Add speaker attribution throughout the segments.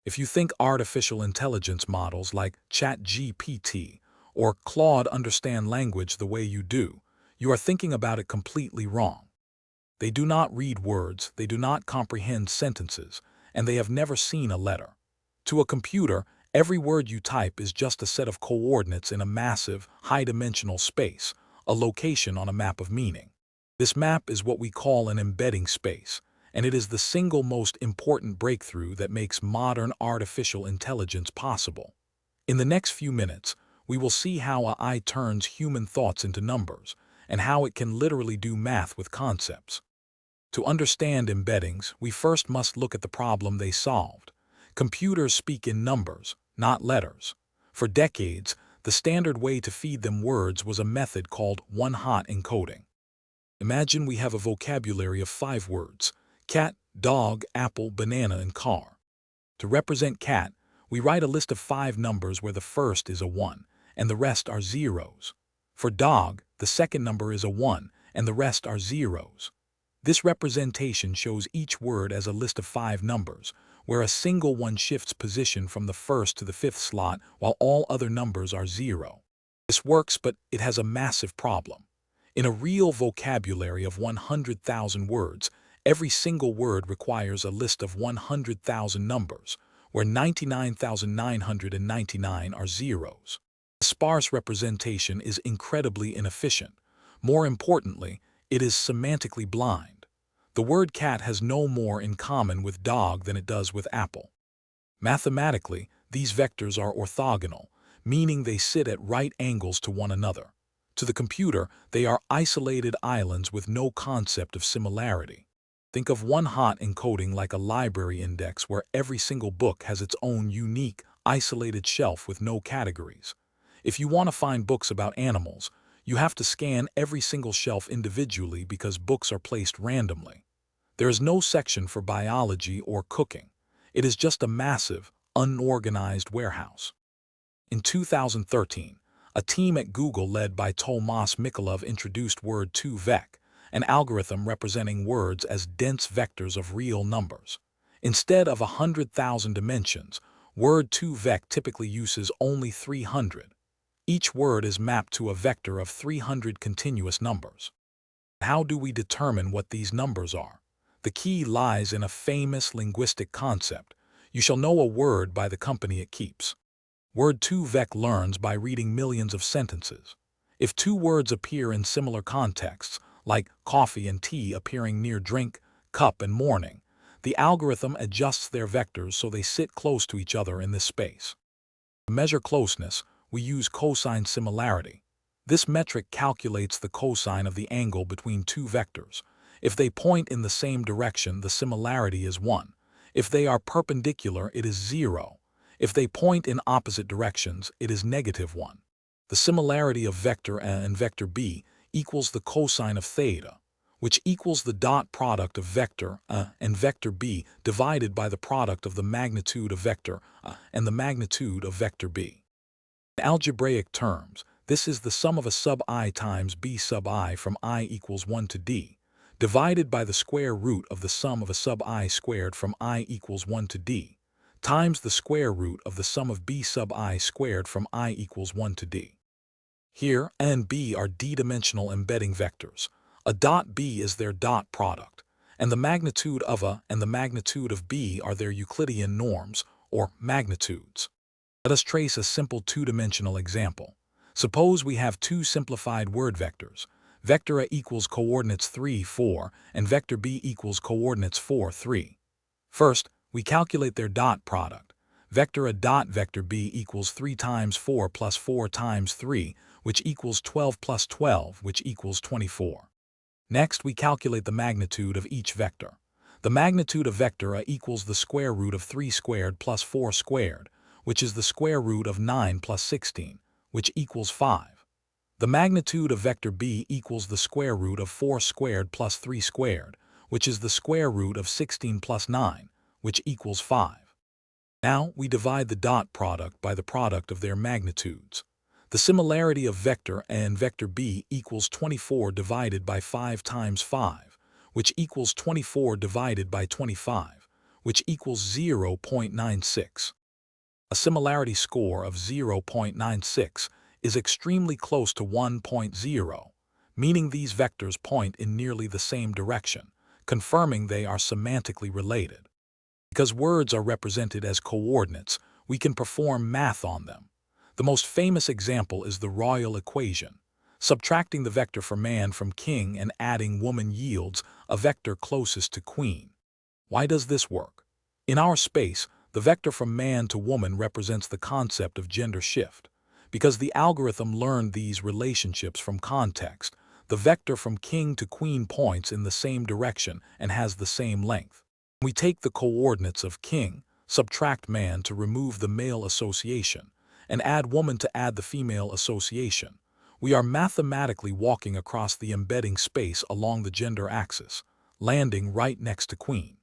Speaker 1: If you think artificial intelligence models like ChatGPT or Claude understand language the way you do, you are thinking about it completely wrong. They do not read words, they do not comprehend sentences, and they have never seen a letter. To a computer, every word you type is just a set of coordinates in a massive, high-dimensional space, a location on a map of meaning. This map is what we call an embedding space, and it is the single most important breakthrough that makes modern artificial intelligence possible. In the next few minutes, we will see how AI turns human thoughts into numbers, and how it can literally do math with concepts. To understand embeddings, we first must look at the problem they solved. Computers speak in numbers, not letters. For decades, the standard way to feed them words was a method called one-hot encoding. Imagine we have a vocabulary of 5 words: cat, dog, apple, banana, and car. To represent cat, we write a list of 5 numbers where the first is a 1, and the rest are zeros. For dog, the second number is a 1, and the rest are zeros. This representation shows each word as a list of 5 numbers, where a single one shifts position from the first to the 5th slot while all other numbers are 0. This works, but it has a massive problem. In a real vocabulary of 100,000 words, every single word requires a list of 100,000 numbers, where 99,999 are zeros. The sparse representation is incredibly inefficient. More importantly, it is semantically blind. The word cat has no more in common with dog than it does with apple. Mathematically, these vectors are orthogonal, meaning they sit at right angles to one another. To the computer, they are isolated islands with no concept of similarity. Think of one-hot encoding like a library index where every single book has its own unique, isolated shelf with no categories. If you want to find books about animals, you have to scan every single shelf individually because books are placed randomly. There is no section for biology or cooking. It is just a massive, unorganized warehouse. In 2013, a team at Google led by Tomas Mikolov introduced Word2Vec, an algorithm representing words as dense vectors of real numbers. Instead of 100,000 dimensions, Word2Vec typically uses only 300. Each word is mapped to a vector of 300 continuous numbers. How do we determine what these numbers are? The key lies in a famous linguistic concept: you shall know a word by the company it keeps. Word2Vec learns by reading millions of sentences. If 2 words appear in similar contexts, like coffee and tea appearing near drink, cup, and morning, the algorithm adjusts their vectors so they sit close to each other in this space. To measure closeness, we use cosine similarity. This metric calculates the cosine of the angle between 2 vectors. If they point in the same direction, the similarity is 1. If they are perpendicular, it is 0. If they point in opposite directions, it is -1. The similarity of vector A and vector B equals the cosine of theta, which equals the dot product of vector A and vector B divided by the product of the magnitude of vector A and the magnitude of vector B. In algebraic terms, this is the sum of a sub I times B sub I from I equals 1 to D, divided by the square root of the sum of a sub I squared from I equals 1 to D, times the square root of the sum of B sub I squared from I equals 1 to D. Here, A and B are d-dimensional embedding vectors. A dot B is their dot product, and the magnitude of A and the magnitude of B are their Euclidean norms, or magnitudes. Let us trace a simple 2-dimensional example. Suppose we have 2 simplified word vectors. Vector A equals coordinates 3, 4, and vector B equals coordinates 4, 3. First, we calculate their dot product. Vector A dot vector B equals 3 times 4 plus 4 times 3, which equals 12 plus 12, which equals 24. Next, we calculate the magnitude of each vector. The magnitude of vector A equals the square root of 3 squared plus 4 squared, which is the square root of 9 plus 16, which equals 5. The magnitude of vector B equals the square root of 4 squared plus 3 squared, which is the square root of 16 plus 9, which equals 5. Now we divide the dot product by the product of their magnitudes. The similarity of vector A and vector B equals 24 divided by 5 times 5, which equals 24 divided by 25, which equals 0.96. A similarity score of 0.96 is extremely close to 1.0, meaning these vectors point in nearly the same direction, confirming they are semantically related. Because words are represented as coordinates, we can perform math on them. The most famous example is the royal equation. Subtracting the vector for man from king and adding woman yields a vector closest to queen. Why does this work? In our space, the vector from man to woman represents the concept of gender shift. Because the algorithm learned these relationships from context, the vector from king to queen points in the same direction and has the same length. We take the coordinates of king, subtract man to remove the male association, and add woman to add the female association. We are mathematically walking across the embedding space along the gender axis, landing right next to queen.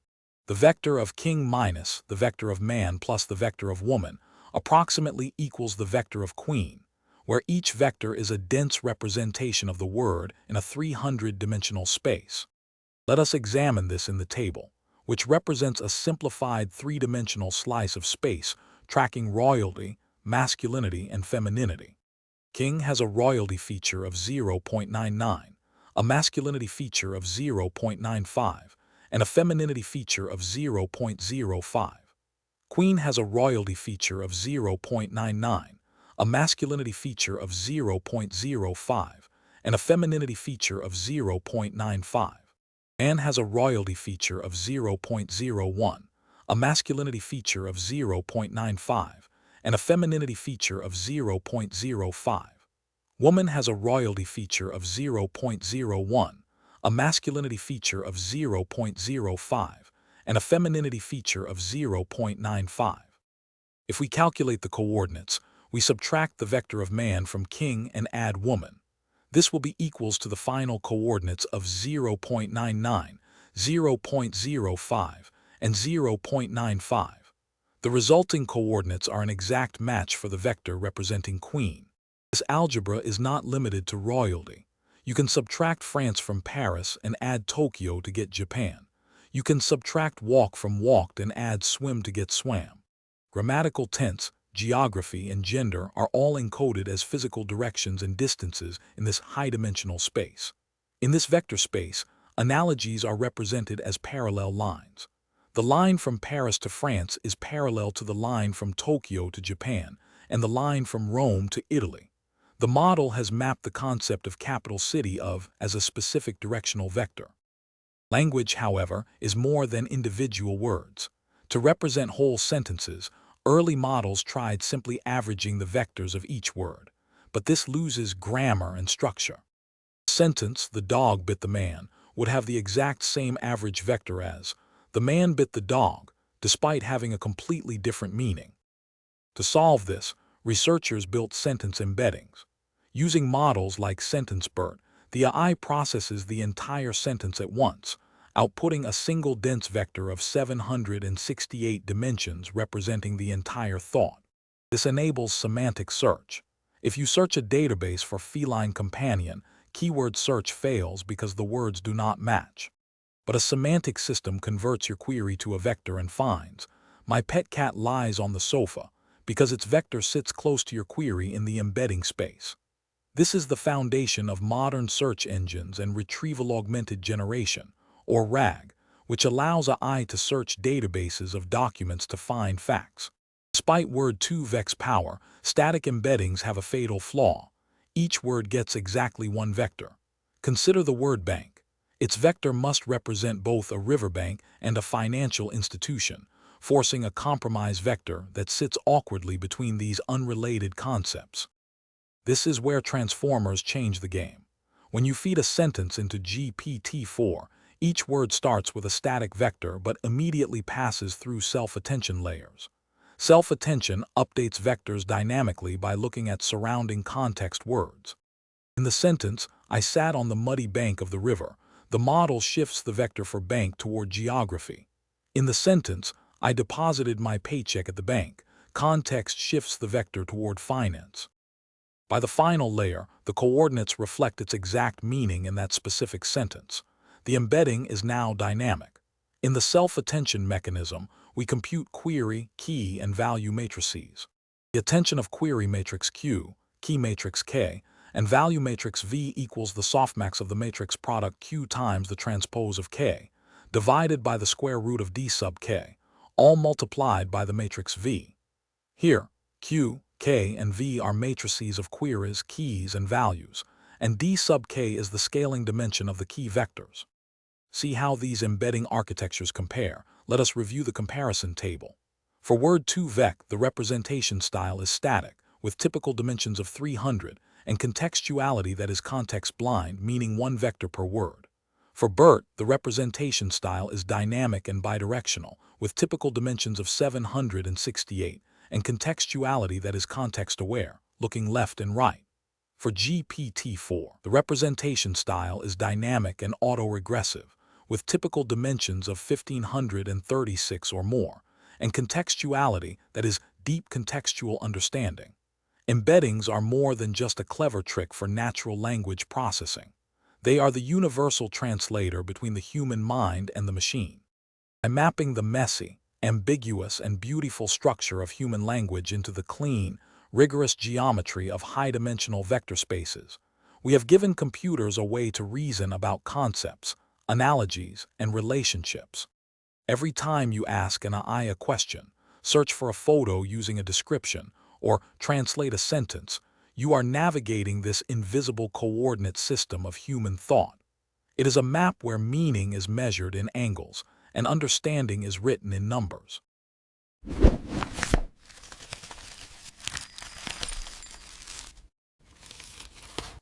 Speaker 1: The vector of king minus the vector of man plus the vector of woman approximately equals the vector of queen, where each vector is a dense representation of the word in a 300-dimensional space. Let us examine this in the table, which represents a simplified three-dimensional slice of space tracking royalty, masculinity, and femininity. King has a royalty feature of 0.99, a masculinity feature of 0.95, and a femininity feature of 0.05. Queen has a royalty feature of 0.99, a masculinity feature of 0.05, and a femininity feature of 0.95. Man has a royalty feature of 0.01, a masculinity feature of 0.95, and a femininity feature of 0.05. Woman has a royalty feature of 0.01, a masculinity feature of 0.05, and a femininity feature of 0.95. If we calculate the coordinates, we subtract the vector of man from king and add woman. This will be equals to the final coordinates of 0.99, 0.05, and 0.95. The resulting coordinates are an exact match for the vector representing queen. This algebra is not limited to royalty. You can subtract France from Paris and add Tokyo to get Japan. You can subtract walk from walked and add swim to get swam. Grammatical tense, geography, and gender are all encoded as physical directions and distances in this high-dimensional space. In this vector space, analogies are represented as parallel lines. The line from Paris to France is parallel to the line from Tokyo to Japan and the line from Rome to Italy. The model has mapped the concept of capital city of as a specific directional vector. Language, however, is more than individual words. To represent whole sentences, early models tried simply averaging the vectors of each word, but this loses grammar and structure. A sentence, "The dog bit the man," would have the exact same average vector as "The man bit the dog," despite having a completely different meaning. To solve this, researchers built sentence embeddings. Using models like sentence BERT, the AI processes the entire sentence at once, outputting a single dense vector of 768 dimensions representing the entire thought. This enables semantic search. If you search a database for feline companion, keyword search fails because the words do not match. But a semantic system converts your query to a vector and finds, "My pet cat lies on the sofa," because its vector sits close to your query in the embedding space. This is the foundation of modern search engines and retrieval-augmented generation, or RAG, which allows AI to search databases of documents to find facts. Despite word 2vex power, static embeddings have a fatal flaw. Each word gets exactly one vector. Consider the word bank. Its vector must represent both a riverbank and a financial institution, forcing a compromise vector that sits awkwardly between these unrelated concepts. This is where transformers change the game. When you feed a sentence into GPT-4, each word starts with a static vector but immediately passes through self-attention layers. Self-attention updates vectors dynamically by looking at surrounding context words. In the sentence, "I sat on the muddy bank of the river," the model shifts the vector for bank toward geography. In the sentence, "I deposited my paycheck at the bank," context shifts the vector toward finance. By the final layer, the coordinates reflect its exact meaning in that specific sentence. The embedding is now dynamic. In the self-attention mechanism, we compute query, key, and value matrices. The attention of query matrix Q, key matrix K, and value matrix V equals the softmax of the matrix product Q times the transpose of K, divided by the square root of D sub K, all multiplied by the matrix V. Here, Q, K, and V are matrices of queries, keys, and values, and D sub K is the scaling dimension of the key vectors. See how these embedding architectures compare. Let us review the comparison table. For word 2vec, the representation style is static, with typical dimensions of 300, and contextuality that is context-blind, meaning one vector per word. For BERT, the representation style is dynamic and bidirectional, with typical dimensions of 768, and contextuality that is context-aware, looking left and right. For GPT-4, the representation style is dynamic and autoregressive, with typical dimensions of 1536 or more, and contextuality that is deep contextual understanding. Embeddings are more than just a clever trick for natural language processing. They are the universal translator between the human mind and the machine. By mapping the messy, ambiguous, and beautiful structure of human language into the clean, rigorous geometry of high-dimensional vector spaces, we have given computers a way to reason about concepts, analogies, and relationships. Every time you ask an AI a question, search for a photo using a description, or translate a sentence, you are navigating this invisible coordinate system of human thought. It is a map where meaning is measured in angles and understanding is written in numbers.